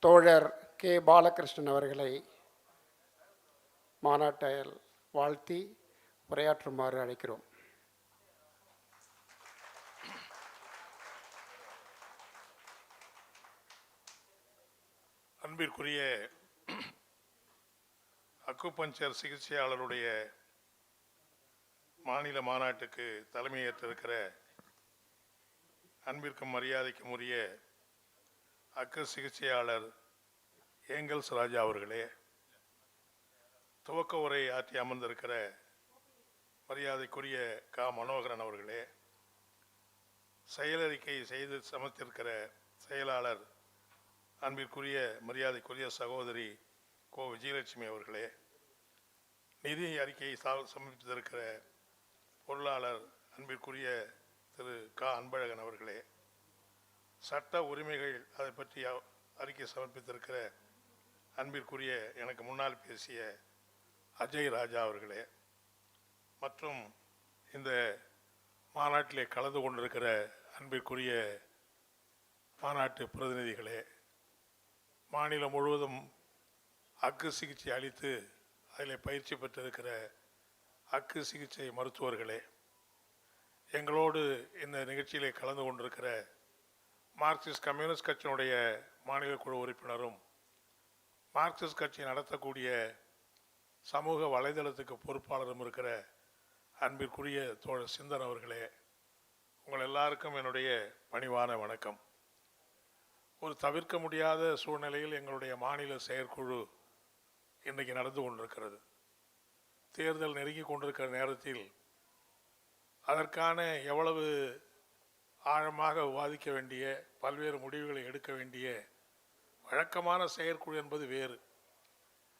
தோழர் கே பாலகிருஷ்ணன் அவர்களை மாநாட்டில் வாழ்த்தி உரையாற்றுமாறு அழைக்கிறோம். அன்பிற்குரிய அக்குபஞ்சர் சிகிச்சையாளருடைய மாநில மாநாட்டுக்கு தலைமையேற்றிருக்கிற அன்பிற்கும் மரியாதைக்கும் உரிய அக்கு சிகிச்சையாளர் ஏங்கல்ஸ் ராஜா அவர்களே, துவக்க உரை ஆற்றி அமர்ந்திருக்கிற மரியாதைக்குரிய கா மனோகரன் அவர்களே, செயலறிக்கை செய்து சமர்த்திருக்கிற செயலாளர் அன்பிற்குரிய மரியாதைக்குரிய சகோதரி கோ விஜயலட்சுமி அவர்களே, நிதி அறிக்கையை சமர்ப்பித்திருக்கிற பொருளாளர் அன்பிற்குரிய திரு கா அன்பழகன் அவர்களே, சட்ட உரிமைகள் அதை பற்றி அறிக்கை சமர்ப்பித்திருக்கிற அன்பிற்குரிய எனக்கு முன்னால் பேசிய அஜய் ராஜா அவர்களே, மற்றும் இந்த மாநாட்டிலே கலந்து கொண்டிருக்கிற அன்பிற்குரிய மாநாட்டு பிரதிநிதிகளே, மாநிலம் முழுவதும் அக்கு சிகிச்சை அளித்து அதில் பயிற்சி பெற்றிருக்கிற அக்கு சிகிச்சை மருத்துவர்களே, எங்களோடு இந்த நிகழ்ச்சியிலே கலந்து கொண்டிருக்கிற மார்க்சிஸ்ட் கம்யூனிஸ்ட் கட்சியினுடைய மாநில குழு உறுப்பினரும் மார்க்சிஸ்ட் கட்சி நடத்தக்கூடிய சமூக வலைதளத்துக்கு பொறுப்பாளரும் இருக்கிற அன்பிற்குரிய தோழர் சிந்தன் அவர்களே, உங்கள் எல்லாருக்கும் என்னுடைய பணிவான வணக்கம். ஒரு தவிர்க்க முடியாத சூழ்நிலையில் எங்களுடைய மாநில செயற்குழு இன்றைக்கு நடந்து கொண்டிருக்கிறது. தேர்தல் நெருங்கி கொண்டிருக்கிற நேரத்தில் அதற்கான எவ்வளவு ஆழமாக விவாதிக்க வேண்டிய, பல்வேறு முடிவுகளை எடுக்க வேண்டிய வழக்கமான செயற்குழு என்பது வேறு.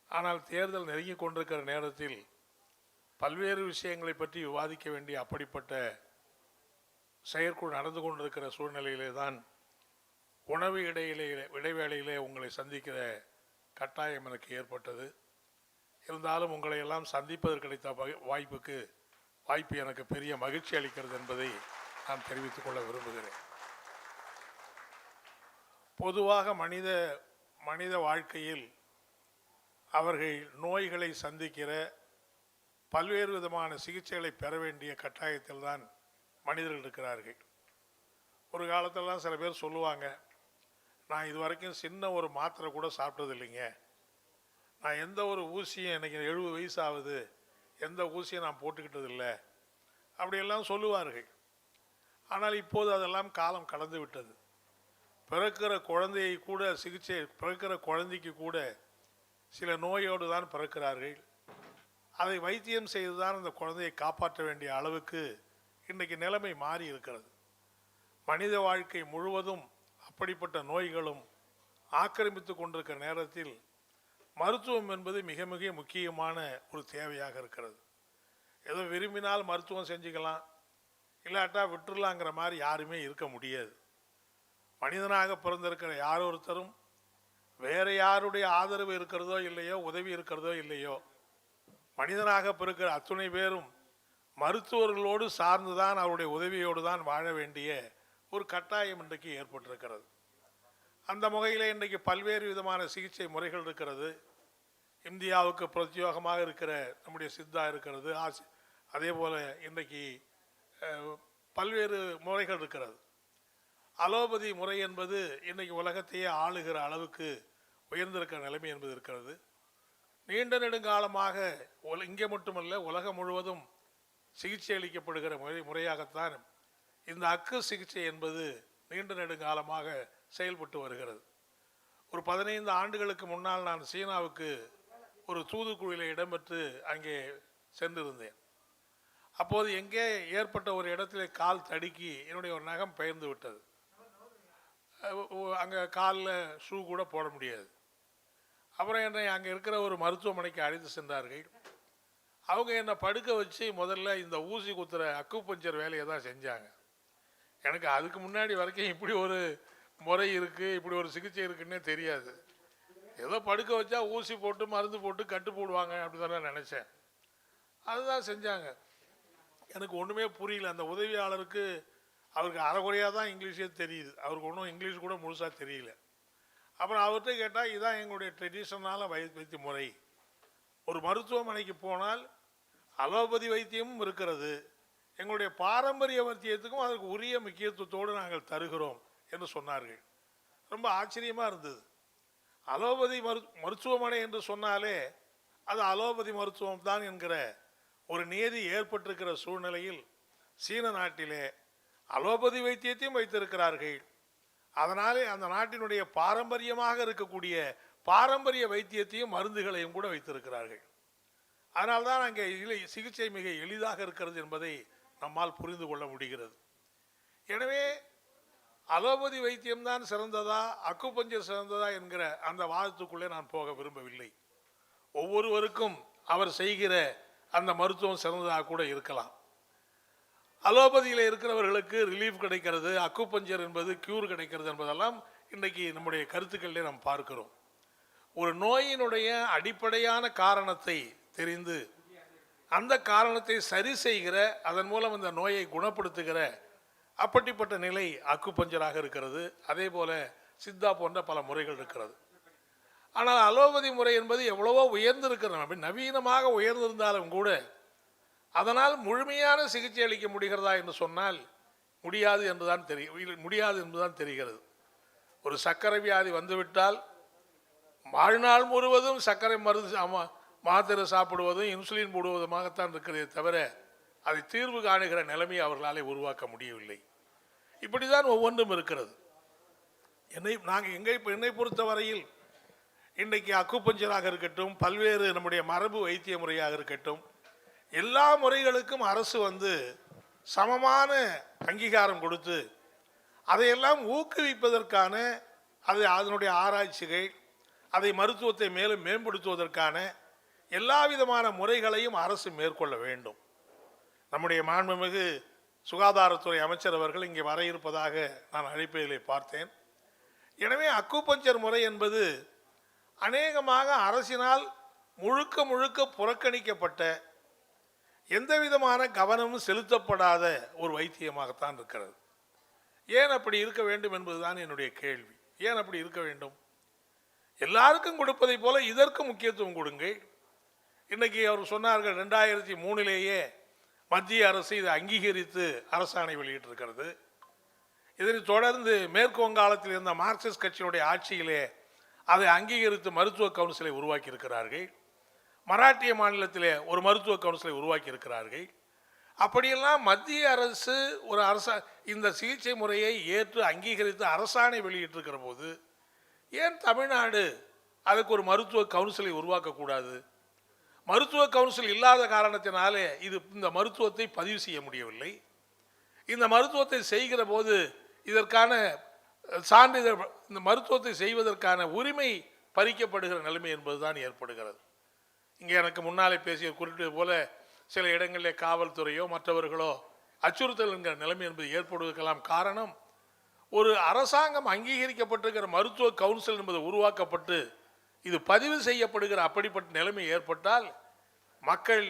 ஆனால் தேர்தல் நெருங்கி கொண்டிருக்கிற நேரத்தில் பல்வேறு விஷயங்களை பற்றி விவாதிக்க வேண்டிய அப்படிப்பட்ட செயற்குழு நடந்து கொண்டிருக்கிற சூழ்நிலையிலே தான் உணவு இடைவேளையிலே உங்களை சந்திக்கிற கட்டாயம் எனக்கு ஏற்பட்டது. இருந்தாலும் உங்களை எல்லாம் சந்திப்பதற்கு கிடைத்த வாய்ப்பு எனக்கு பெரிய மகிழ்ச்சி அளிக்கிறது என்பதை நான் தெரிவித்துக் கொள்ள விரும்புகிறேன். பொதுவாக மனித வாழ்க்கையில் அவர்கள் நோய்களை சந்திக்கிற பல்வேறு விதமான சிகிச்சைகளை பெற வேண்டிய கட்டாயத்தில் தான் மனிதர்கள் இருக்கிறார்கள். ஒரு காலத்திலலாம் சில பேர் சொல்லுவாங்க, நான் இது வரைக்கும் சின்ன ஒரு மாத்திரை கூட சாப்பிட்டது இல்லைங்க, நான் எந்த ஒரு ஊசியும், எனக்கு 70 வயசு ஆகுது, எந்த ஊசியும் நான் போட்டுக்கிட்டது இல்லை, அப்படியெல்லாம் சொல்லுவார்கள். ஆனால் இப்போது அதெல்லாம் காலம் கடந்து விட்டது. பிறக்கிற குழந்தையை கூட பிறக்கிற குழந்தைக்கு கூட சில நோயோடு தான் பிறக்கிறார்கள். அதை வைத்தியம் செய்து தான் அந்த குழந்தையை காப்பாற்ற வேண்டிய அளவுக்கு இன்றைக்கு நிலைமை மாறி இருக்கிறது. மனித வாழ்க்கை முழுவதும் அப்படிப்பட்ட நோய்களும் ஆக்கிரமித்து கொண்டிருக்கிற நேரத்தில் மருத்துவம் என்பது மிக மிக முக்கியமான ஒரு தேவையாக இருக்கிறது. ஏதோ விரும்பினால் மருத்துவம் செஞ்சுக்கலாம், இல்லாட்டா விட்டுடலாங்கிற மாதிரி யாருமே இருக்க முடியாது. மனிதனாக பிறந்திருக்கிற யார் ஒருத்தரும் வேற யாருடைய ஆதரவு இருக்கிறதோ இல்லையோ, உதவி இருக்கிறதோ இல்லையோ, மனிதனாக பிறக்கிற அத்துணை பேரும் மருத்துவர்களோடு சார்ந்துதான், அவருடைய உதவியோடு தான் வாழ வேண்டிய ஒரு கட்டாயம் இன்றைக்கு ஏற்பட்டிருக்கிறது. அந்த வகையில் இன்றைக்கு பல்வேறு விதமான சிகிச்சை முறைகள் இருக்கிறது. இந்தியாவுக்கு பிரத்யேகமாக இருக்கிற நம்முடைய சித்தா இருக்கிறது. அதே போல் இன்றைக்கு பல்வேறு முறைகள் இருக்கிறது. அலோபதி முறை என்பது இன்றைக்கு உலகத்தையே ஆளுகிற அளவுக்கு உயர்ந்திருக்கிற நிலைமை என்பது இருக்கிறது. நீண்ட நெடுங்காலமாக இங்கே மட்டுமல்ல, உலகம் முழுவதும் சிகிச்சை அளிக்கப்படுகிற முறையாகத்தான் இந்த அக்கு சிகிச்சை என்பது நீண்ட நெடுங்காலமாக செயல்பட்டு வருகிறது. ஒரு 15 ஆண்டுகளுக்கு முன்னால் நான் சீனாவுக்கு ஒரு தூதுக்குழுவில் இடம்பெற்று அங்கே சென்றிருந்தேன். அப்போது எங்கே ஏற்பட்ட ஒரு இடத்துல கால் தடுக்கி என்னுடைய ஒரு நகம் பெயர்ந்து விட்டது. அங்கே காலில் ஷூ கூட போட முடியாது. அப்புறம் என்னை அங்கே இருக்கிற ஒரு மருத்துவமனைக்கு அழைத்து சென்றார்கள். அவங்க என்னை படுக்க வச்சு முதல்ல இந்த ஊசி குத்துற அக்குபஞ்சர் வேலையை தான் செஞ்சாங்க. எனக்கு அதுக்கு முன்னாடி வரைக்கும் இப்படி ஒரு முறை இருக்குது, இப்படி ஒரு சிகிச்சை இருக்குன்னே தெரியாது. ஏதோ படுக்க வச்சா ஊசி போட்டு மருந்து போட்டு கட்டு போடுவாங்க அப்படி தானே நினச்சேன். அதுதான் செஞ்சாங்க. எனக்கு ஒன்றுமே புரியல. அந்த உதவியாளருக்கு அவருக்கு அரைகுறையாக தான் இங்கிலீஷே தெரியுது. அவருக்கு ஒன்றும் இங்கிலீஷ் கூட முழுசாக தெரியல. அப்புறம் அவர்கிட்ட கேட்டால் இதுதான் எங்களுடைய ட்ரெடிஷனலான வைத்திய முறை. ஒரு மருத்துவமனைக்கு போனால் அலோபதி வைத்தியமும் இருக்கிறது, எங்களுடைய பாரம்பரிய வைத்தியத்துக்கும் அதற்கு உரிய முக்கியத்துவத்தோடு நாங்கள் தருகிறோம் என்று சொன்னார்கள். ரொம்ப ஆச்சரியமாக இருந்தது. அலோபதி மருத்துவமனை என்று சொன்னாலே அது அலோபதி மருத்துவம் தான் என்கிற ஒரு நியதி ஏற்பட்டிருக்கிற சூழ்நிலையில் சீன நாட்டிலே அலோபதி வைத்தியத்தையும் வைத்திருக்கிறார்கள். அதனாலே அந்த நாட்டினுடைய பாரம்பரியமாக இருக்கக்கூடிய பாரம்பரிய வைத்தியத்தையும் மருந்துகளையும் கூட வைத்திருக்கிறார்கள். அதனால்தான் அங்கே சிகிச்சை மிக எளிதாக இருக்கிறது என்பதை நம்மால் புரிந்து கொள்ள முடிகிறது. எனவே அலோபதி வைத்தியம்தான் சிறந்ததா அக்குபஞ்சர் சிறந்ததா என்கிற அந்த வாதத்துக்குள்ளே நான் போக விரும்பவில்லை. ஒவ்வொருவருக்கும் அவர் செய்கிற அந்த மருத்துவம் சிறந்ததாக கூட இருக்கலாம். அலோபதியில் இருக்கிறவர்களுக்கு ரிலீஃப் கிடைக்கிறது, அக்குபஞ்சர் என்பது கியூர் கிடைக்கிறது என்பதெல்லாம் இன்றைக்கு நம்முடைய கருத்துக்களிலே நாம் பார்க்கிறோம். ஒரு நோயினுடைய அடிப்படையான காரணத்தை தெரிந்து அந்த காரணத்தை சரி செய்கிற, அதன் மூலம் அந்த நோயை குணப்படுத்துகிற அப்படிப்பட்ட நிலை அக்குபஞ்சராக இருக்கிறது. அதே போல சித்தா போன்ற பல முறைகள் இருக்கிறது. ஆனால் அலோபதி முறை என்பது எவ்வளவோ உயர்ந்திருக்கிறது, நவீனமாக உயர்ந்திருந்தாலும் கூட அதனால் முழுமையான சிகிச்சை அளிக்க முடிகிறதா என்று சொன்னால் முடியாது என்றுதான் தெரிகிறது. ஒரு சர்க்கரை வியாதி வந்துவிட்டால் வாழ்நாள் முழுவதும் சர்க்கரை மருந்து மாத்திரை சாப்பிடுவதும் இன்சுலின் போடுவதுமாகத்தான் இருக்கிறதே தவிர அதை தீர்வு காணுகிற நிலைமையை அவர்களாலே உருவாக்க முடியவில்லை. இப்படிதான் ஒவ்வொன்றும் இருக்கிறது. என்னை பொறுத்தவரையில் இன்றைக்கு அக்குபஞ்சராக இருக்கட்டும், பல்வேறு நம்முடைய மரபு வைத்திய முறையாக இருக்கட்டும், எல்லா முறைகளுக்கும் அரசு சமமான அங்கீகாரம் கொடுத்து அதையெல்லாம் ஊக்குவிப்பதற்கான அதனுடைய ஆராய்ச்சிகள், அதை மருத்துவத்தை மேலும் மேம்படுத்துவதற்கான எல்லா விதமான முறைகளையும் அரசு மேற்கொள்ள வேண்டும். நம்முடைய மாண்புமிகு சுகாதாரத்துறை அமைச்சர் அவர்கள் இங்கே வர இருப்பதாக நான் அழைப்பதிலே பார்த்தேன். எனவே அக்குபஞ்சர் முறை என்பது அநேகமாக அரசினால் முழுக்க முழுக்க புறக்கணிக்கப்பட்ட, எந்த விதமான கவனமும் செலுத்தப்படாத ஒரு வைத்தியமாகத்தான் இருக்கிறது. ஏன் அப்படி இருக்க வேண்டும் என்பதுதான் என்னுடைய கேள்வி. ஏன் அப்படி இருக்க வேண்டும்? எல்லாருக்கும் கொடுப்பதை போல இதற்கு முக்கியத்துவம் கொடுங்கள். இன்னைக்கு அவர் சொன்னார்கள் 2003 மத்திய அரசு இதை அங்கீகரித்து அரசாணை வெளியிட்டிருக்கிறது. இதனை தொடர்ந்து மேற்கு வங்காளத்தில் இருந்த மார்க்சிஸ்ட் கட்சியினுடைய ஆட்சியிலே அதை அங்கீகரித்து மருத்துவ கவுன்சிலை உருவாக்கி இருக்கிறார்கள். மராட்டிய மாநிலத்திலே ஒரு மருத்துவ கவுன்சிலை உருவாக்கி இருக்கிறார்கள். அப்படியெல்லாம் மத்திய அரசு இந்த சிகிச்சை முறையை ஏற்று அங்கீகரித்து அரசாணை வெளியிட்டிருக்கிற போது ஏன் தமிழ்நாடு அதுக்கு ஒரு மருத்துவ கவுன்சிலை உருவாக்கக்கூடாது? மருத்துவ கவுன்சில் இல்லாத காரணத்தினாலே இந்த மருத்துவத்தை பதிவு செய்ய முடியவில்லை. இந்த மருத்துவத்தை செய்கிற போது இதற்கான சான்றிதழ், இந்த மருத்துவத்தை செய்வதற்கான உரிமை பறிக்கப்படுகிற நிலைமை என்பதுதான் ஏற்படுகிறது. இங்கே எனக்கு முன்னாலே பேசிய குறிப்பிட்டது போல சில இடங்களிலே காவல்துறையோ மற்றவர்களோ அச்சுறுத்தல் என்கிற நிலைமை என்பது ஏற்படுவதற்கெல்லாம் காரணம், ஒரு அரசாங்கம் அங்கீகரிக்கப்பட்டிருக்கிற மருத்துவ கவுன்சில் என்பது உருவாக்கப்பட்டு இது பதிவு செய்யப்படுகிற அப்படிப்பட்ட நிலைமை ஏற்பட்டால் மக்கள்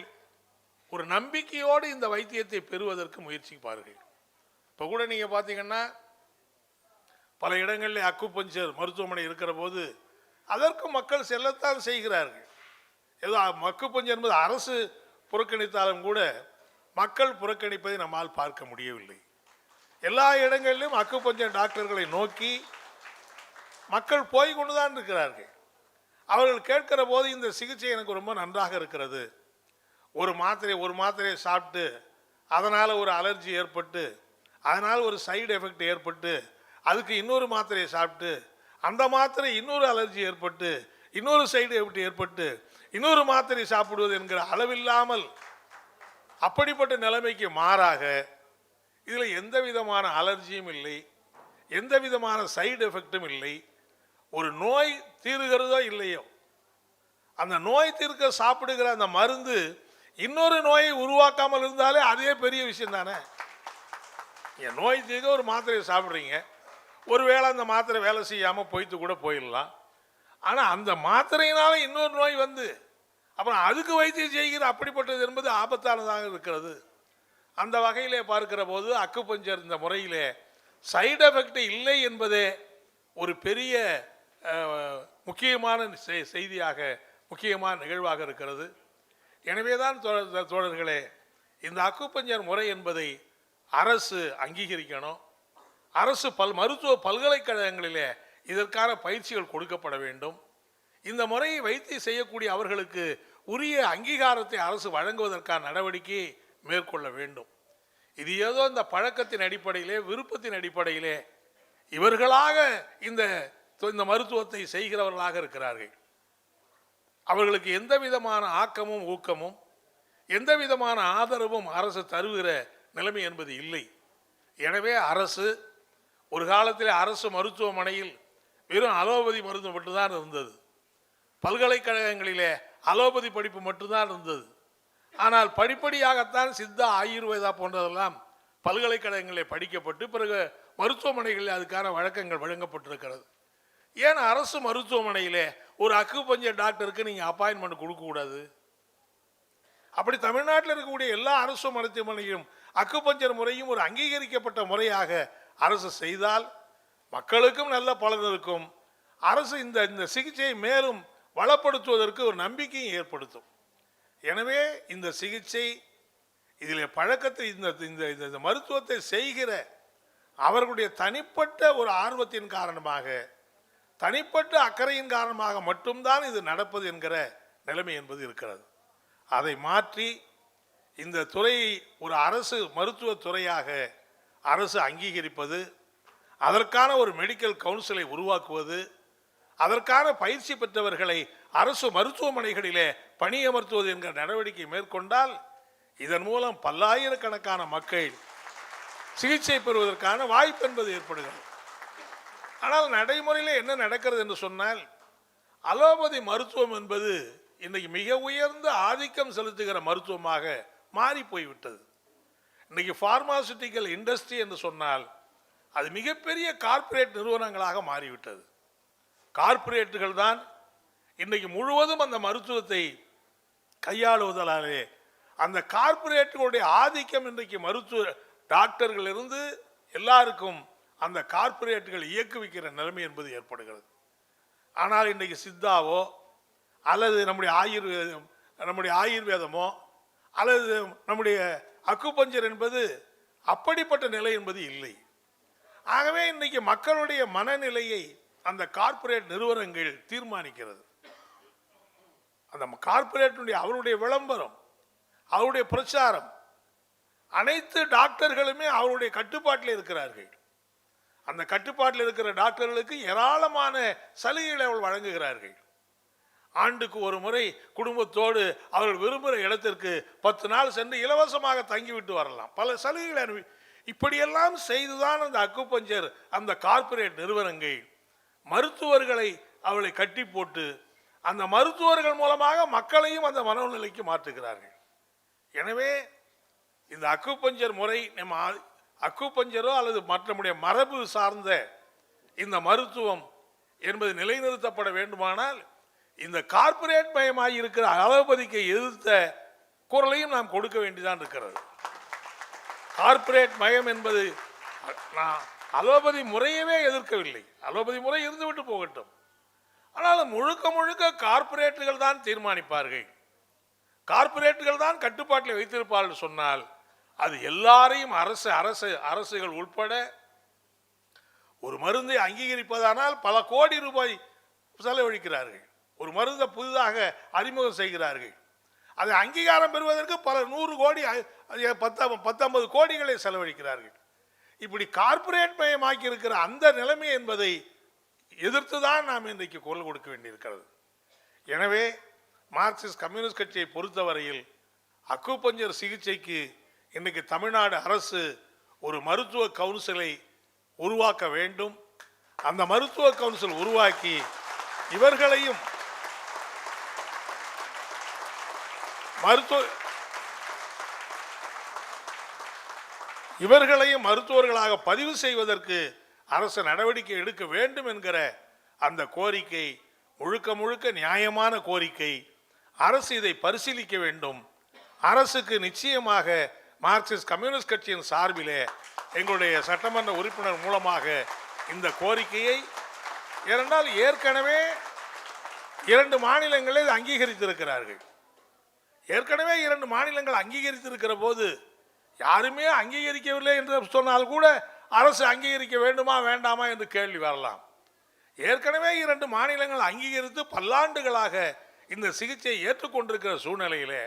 ஒரு நம்பிக்கையோடு இந்த வைத்தியத்தை பெறுவதற்கு முயற்சிப்பார்கள். இப்போ கூட நீங்கள் பார்த்தீங்கன்னா பல இடங்களில் அக்குபஞ்சர் மருத்துவமனை இருக்கிற போது அதற்கு மக்கள் செல்லத்தான் செய்கிறார்கள். ஏதோ அக்குபஞ்சர் என்பது அரசு புறக்கணித்தாலும் கூட மக்கள் புறக்கணிப்பதை நம்மால் பார்க்க முடியவில்லை. எல்லா இடங்களிலும் அக்குபஞ்சர் டாக்டர்களை நோக்கி மக்கள் போய் கொண்டுதான் இருக்கிறார்கள். அவர்கள் கேட்கிற போது இந்த சிகிச்சை எனக்கு ரொம்ப நன்றாக இருக்கிறது, ஒரு மாத்திரையை சாப்பிட்டு அதனால் ஒரு அலர்ஜி ஏற்பட்டு அதனால் ஒரு சைடு எஃபெக்ட் ஏற்பட்டு அதுக்கு இன்னொரு மாத்திரையை சாப்பிட்டு அந்த மாத்திரை இன்னொரு அலர்ஜி ஏற்பட்டு இன்னொரு சைடு எஃபெக்ட் ஏற்பட்டு இன்னொரு மாத்திரை சாப்பிடுவது என்கிற அளவில்லாமல் அப்படிப்பட்ட நிலைமைக்கு மாறாக இதில் எந்த விதமான அலர்ஜியும் இல்லை, எந்த விதமான சைடு எஃபெக்டும் இல்லை. ஒரு நோய் தீருகிறதோ இல்லையோ அந்த நோய் தீர்க்க சாப்பிடுகிற அந்த மருந்து இன்னொரு நோயை உருவாக்காமல் இருந்தாலே அதே பெரிய விஷயம் தானே. நோய் தீர்க்க ஒரு மாத்திரையை சாப்பிட்றீங்க, ஒருவேளை அந்த மாத்திரை வேலை செய்யாமல் போய்த்து கூட போயிடலாம். ஆனால் அந்த மாத்திரையினால இன்னொரு நோய் அப்புறம் அதுக்கு வைத்தியம் செய்கிற அப்படிப்பட்டது என்பது ஆபத்தானதாக இருக்கிறது. அந்த வகையிலே பார்க்கிற போது அக்குபஞ்சர் இந்த முறையிலே சைடு எஃபெக்ட் இல்லை என்பதே ஒரு பெரிய முக்கியமான செய்தியாக, முக்கியமான நிகழ்வாக இருக்கிறது. எனவேதான் தோழர்களே, இந்த அக்குபஞ்சர் முறை என்பதை அரசு அங்கீகரிக்கணும். அரசு மருத்துவ பல்கலைக்கழகங்களிலே இதற்கான பயிற்சிகள் கொடுக்கப்பட வேண்டும். இந்த முறையை வைத்து செய்யக்கூடிய அவர்களுக்கு உரிய அங்கீகாரத்தை அரசு வழங்குவதற்கான நடவடிக்கையை மேற்கொள்ள வேண்டும். இது ஏதோ இந்த பழக்கத்தின் அடிப்படையிலே, விருப்பத்தின் அடிப்படையிலே இவர்களாக இந்த மருத்துவத்தை செய்கிறவர்களாக இருக்கிறார்கள். அவர்களுக்கு எந்த விதமான ஆக்கமும் ஊக்கமும் எந்த விதமான ஆதரவும் அரசு தருகிற நிலைமை என்பது இல்லை. எனவே அரசு ஒரு காலத்தில் அரசு மருத்துவமனையில் வெறும் அலோபதி மருந்து மட்டும்தான் இருந்தது. பல்கலைக்கழகங்களிலே அலோபதி படிப்பு மட்டும்தான் இருந்தது. ஆனால் படிப்படியாகத்தான் சித்தா, ஆயுர்வேதா போன்றதெல்லாம் பல்கலைக்கழகங்களில் படிக்கப்பட்டு பிறகு மருத்துவமனைகளில் அதுக்கான வழக்கங்கள் வழங்கப்பட்டிருக்கிறது. ஏன் அரசு மருத்துவமனையிலே ஒரு அக்குபஞ்சர் டாக்டருக்கு நீங்கள் அப்பாயின்மெண்ட் கொடுக்கக்கூடாது? அப்படி தமிழ்நாட்டில் இருக்கக்கூடிய எல்லா அரசு மருத்துவமனையும் அக்குபஞ்சர் முறையும் ஒரு அங்கீகரிக்கப்பட்ட முறையாக அரசு செய்தால் மக்களுக்கும் நல்ல பலன் இருக்கும். அரசு இந்த சிகிச்சையை மேலும் வளப்படுத்துவதற்கு ஒரு நம்பிக்கையை ஏற்படுத்தும். எனவே இந்த சிகிச்சை, இதில் பழக்கத்தை, இந்த மருத்துவத்தை செய்கிற அவர்களுடைய தனிப்பட்ட ஒரு ஆர்வத்தின் காரணமாக, தனிப்பட்ட அக்கறையின் காரணமாக மட்டும்தான் இது நடப்பது என்கிற நிலைமை என்பது இருக்கிறது. அதை மாற்றி இந்த துறையை ஒரு அரசு மருத்துவ துறையாக அரசு அங்கீகரிப்பது, அதற்கான ஒரு மெடிக்கல் கவுன்சிலை உருவாக்குவது, அதற்கான பயிற்சி பெற்றவர்களை அரசு மருத்துவமனைகளிலே பணியமர்த்துவது என்கிற நடவடிக்கை மேற்கொண்டால் இதன் மூலம் பல்லாயிரக்கணக்கான மக்கள் சிகிச்சை பெறுவதற்கான வாய்ப்பு என்பது ஏற்படுகிறது. ஆனால் நடைமுறையில் என்ன நடக்கிறது என்று சொன்னால், அலோபதி மருத்துவம் என்பது இன்னைக்கு மிக உயர்ந்த ஆதிக்கம் செலுத்துகிற மருத்துவமாக மாறி போய்விட்டது. இன்னைக்கு பார்மாசூட்டிக்கல் இண்டஸ்ட்ரி என்று சொன்னால் அது மிகப்பெரிய கார்ப்பரேட் நிறுவனங்களாக மாறிவிட்டது. கார்ப்பரேட்டுகள் தான் இன்னைக்கு முழுவதும் அந்த மருத்துவத்தை கையாளுவதாலே அந்த கார்ப்பரேட்டுகளுடைய ஆதிக்கம் இன்றைக்கு மருத்துவ டாக்டர்கள் இருந்து எல்லாருக்கும் அந்த கார்ப்பரேட்டுகள் இயக்குவிக்கிற நிலைமை என்பது ஏற்படுகிறது. ஆனால் இன்றைக்கு சித்தாவோ அல்லது நம்முடைய ஆயுர்வேதமோ அல்லது நம்முடைய அக்குபஞ்சர் என்பது அப்படிப்பட்ட நிலை என்பது இல்லை. ஆகவே இன்றைக்கு மக்களுடைய மனநிலையை அந்த கார்ப்பரேட் நிறுவனங்கள் தீர்மானிக்கிறது. அந்த கார்ப்பரேட்டுடைய அவருடைய விளம்பரம், அவருடைய பிரச்சாரம், அனைத்து டாக்டர்களுமே அவருடைய கட்டுப்பாட்டில் இருக்கிறார்கள். அந்த கட்டுப்பாட்டில் இருக்கிற டாக்டர்களுக்கு ஏராளமான சலுகைகளை அவர்கள் வழங்குகிறார்கள். ஆண்டுக்கு ஒரு முறை குடும்பத்தோடு அவர்கள் விரும்புகிற இடத்திற்கு 10 நாள் சென்று இலவசமாக தங்கிவிட்டு வரலாம். பல சலுகைகளை இப்படியெல்லாம் செய்துதான் அந்த அக்குபஞ்சர் அந்த கார்ப்பரேட் நிறுவனங்கள் மருத்துவர்களை அவளை கட்டி போட்டு அந்த மருத்துவர்கள் மூலமாக மக்களையும் அந்த மனநிலைக்கு மாற்றுகிறார்கள். எனவே இந்த அக்குபஞ்சர் முறை, நம்ம அக்குபஞ்சரோ அல்லது நம்முடைய மரபு சார்ந்த இந்த மருத்துவம் என்பது நிலைநிறுத்தப்பட வேண்டுமானால் இந்த கார்ப்பரேட் மயமாகி இருக்கிற அலோபதிக்கு எதிர்த்த குரலையும் நாம் கொடுக்க வேண்டியதான் இருக்கிறது. கார்ப்பரேட் மயம் என்பது, நான் அலோபதி முறையவே எதிர்க்கவில்லை, அலோபதி முறை இருந்துவிட்டு போகட்டும். ஆனால் முழுக்க முழுக்க கார்ப்பரேட்டுகள் தான் தீர்மானிப்பார்கள், கார்ப்பரேட்டுகள் தான் கட்டுப்பாட்டில் வைத்திருப்பார்கள் சொன்னால் அது எல்லாரையும் அரசுகள் உட்பட ஒரு மருந்தை அங்கீகரிப்பதானால் பல கோடி ரூபாய் செலவழிக்கிறார்கள். ஒரு மருந்தை புதிதாக அறிமுகம் செய்கிறார்கள், அதை அங்கீகாரம் பெறுவதற்கு பல 100 கோடி 19 கோடிகளை செலவழிக்கிறார்கள். இப்படி கார்ப்பரேட் மயமாக்கி இருக்கிற அந்த நிலைமை என்பதை எதிர்த்து தான் நாம் இன்றைக்கு குரல் கொடுக்க வேண்டியிருக்கிறது. எனவே மார்க்சிஸ்ட் கம்யூனிஸ்ட் கட்சியை பொறுத்தவரையில் அக்குபஞ்சர் சிகிச்சைக்கு இன்றைக்கு தமிழ்நாடு அரசு ஒரு மருத்துவ கவுன்சிலை உருவாக்க வேண்டும். அந்த மருத்துவ கவுன்சில் உருவாக்கி இவர்களையும் மருத்துவர்களாக பதிவு செய்வதற்கு அரசு நடவடிக்கை எடுக்க வேண்டும் என்கிற அந்த கோரிக்கை முழுக்க முழுக்க நியாயமான கோரிக்கை. அரசு இதை பரிசீலிக்க வேண்டும். அரசுக்கு நிச்சயமாக மார்க்சிஸ்ட் கம்யூனிஸ்ட் கட்சியின் சார்பிலே எங்களுடைய சட்டமன்ற உறுப்பினர் மூலமாக இந்த கோரிக்கையை ஏனென்றால் ஏற்கனவே 2 மாநிலங்களை அங்கீகரித்திருக்கிறார்கள். ஏற்கனவே 2 மாநிலங்கள் அங்கீகரித்திருக்கிற போது யாருமே அங்கீகரிக்கவில்லை என்று சொன்னால் கூட அரசு அங்கீகரிக்க வேண்டுமா வேண்டாமா என்று கேள்வி வரலாம். ஏற்கனவே 2 மாநிலங்கள் அங்கீகரித்து பல்லாண்டுகளாக இந்த சிகிச்சையை ஏற்றுக்கொண்டிருக்கிற சூழ்நிலையிலே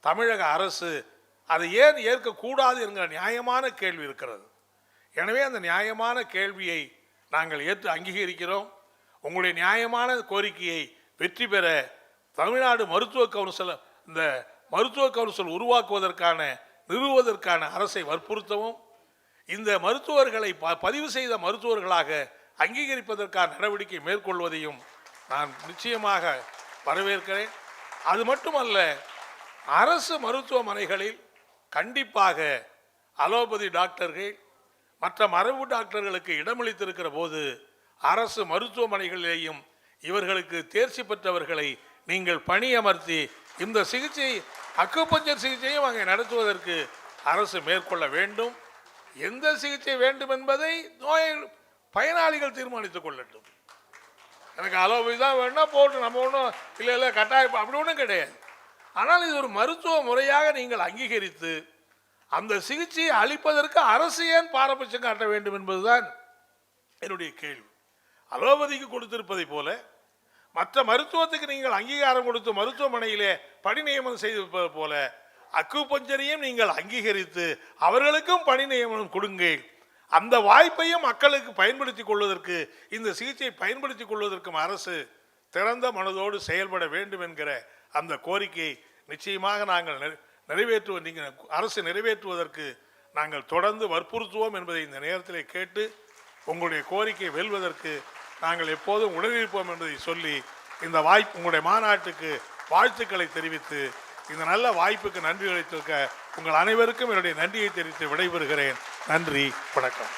தமிழக அரசு அதை ஏன் ஏற்கக்கூடாது என்கிற நியாயமான கேள்வி இருக்கிறது. எனவே அந்த நியாயமான கேள்வியை நாங்கள் ஏற்று அங்கீகரிக்கிறோம். உங்களுடைய நியாயமான கோரிக்கையை வெற்றி பெற தமிழ்நாடு மருத்துவ கவுன்சில் இந்த மருத்துவ கவுன்சில் நிறுவுவதற்கான அரசை வற்புறுத்தவும், இந்த மருத்துவர்களை பதிவு செய்த மருத்துவர்களாக அங்கீகரிப்பதற்கான நடவடிக்கை மேற்கொள்வதையும் நான் நிச்சயமாக வரவேற்கிறேன். அது மட்டுமல்ல, அரசு மருத்துவமனைகளில் கண்டிப்பாக அலோபதி டாக்டர்கள் மற்ற மரபு டாக்டர்களுக்கு இடமளித்திருக்கிற போது அரசு மருத்துவமனைகளிலேயும் இவர்களுக்கு தேர்ச்சி பெற்றவர்களை நீங்கள் பணியமர்த்தி இந்த சிகிச்சை அக்குபஞ்சர் சிகிச்சையும் அங்கே நடத்துவதற்கு அரசு மேற்கொள்ள வேண்டும். எந்த சிகிச்சை வேண்டும் என்பதை பயனாளிகள் தீர்மானித்துக் கொள்ளட்டும். எனக்கு அலோபதி தான் வேணும்னா போட்டு நம்ம ஒன்றும் இல்லை கட்டாயம் அப்படி ஒன்றும் கிடையாது. ஆனால் இது ஒரு மருத்துவ முறையாக நீங்கள் அங்கீகரித்து அந்த சிகிச்சையை அளிப்பதற்கு அரசு ஏன் பாரபட்சம் காட்ட வேண்டும் என்பதுதான் என்னுடைய கேள்வி. அலோபதிக்கு கொடுத்திருப்பதை போல மற்ற மருத்துவத்துக்கு நீங்கள் அங்கீகாரம் கொடுத்து மருத்துவமனையிலே பணி நியமனம் செய்திருப்பது போல அக்குபஞ்சரையும் நீங்கள் அங்கீகரித்து அவர்களுக்கும் பணி நியமனம் கொடுங்கள். அந்த வாய்ப்பையும் மக்களுக்கு பயன்படுத்திக் கொள்வதற்கு, இந்த சிகிச்சையை பயன்படுத்திக் கொள்வதற்கும் அரசு திறந்த மனதோடு செயல்பட வேண்டும் என்கிற அந்த கோரிக்கையை நிச்சயமாக நாங்கள் அரசு நிறைவேற்றுவதற்கு நாங்கள் தொடர்ந்து வற்புறுத்துவோம் என்பதை இந்த நேரத்தில் கேட்டு, உங்களுடைய கோரிக்கை வெல்வதற்கு நாங்கள் எப்போதும் உடனிருப்போம் என்பதை சொல்லி இந்த உங்களுடைய மாநாட்டுக்கு வாழ்த்துக்களை தெரிவித்து இந்த நல்ல வாய்ப்புக்கு நன்றி அளித்திருக்க உங்கள் அனைவருக்கும் என்னுடைய நன்றியை தெரிவித்து விடைபெறுகிறேன். நன்றி, வணக்கம்.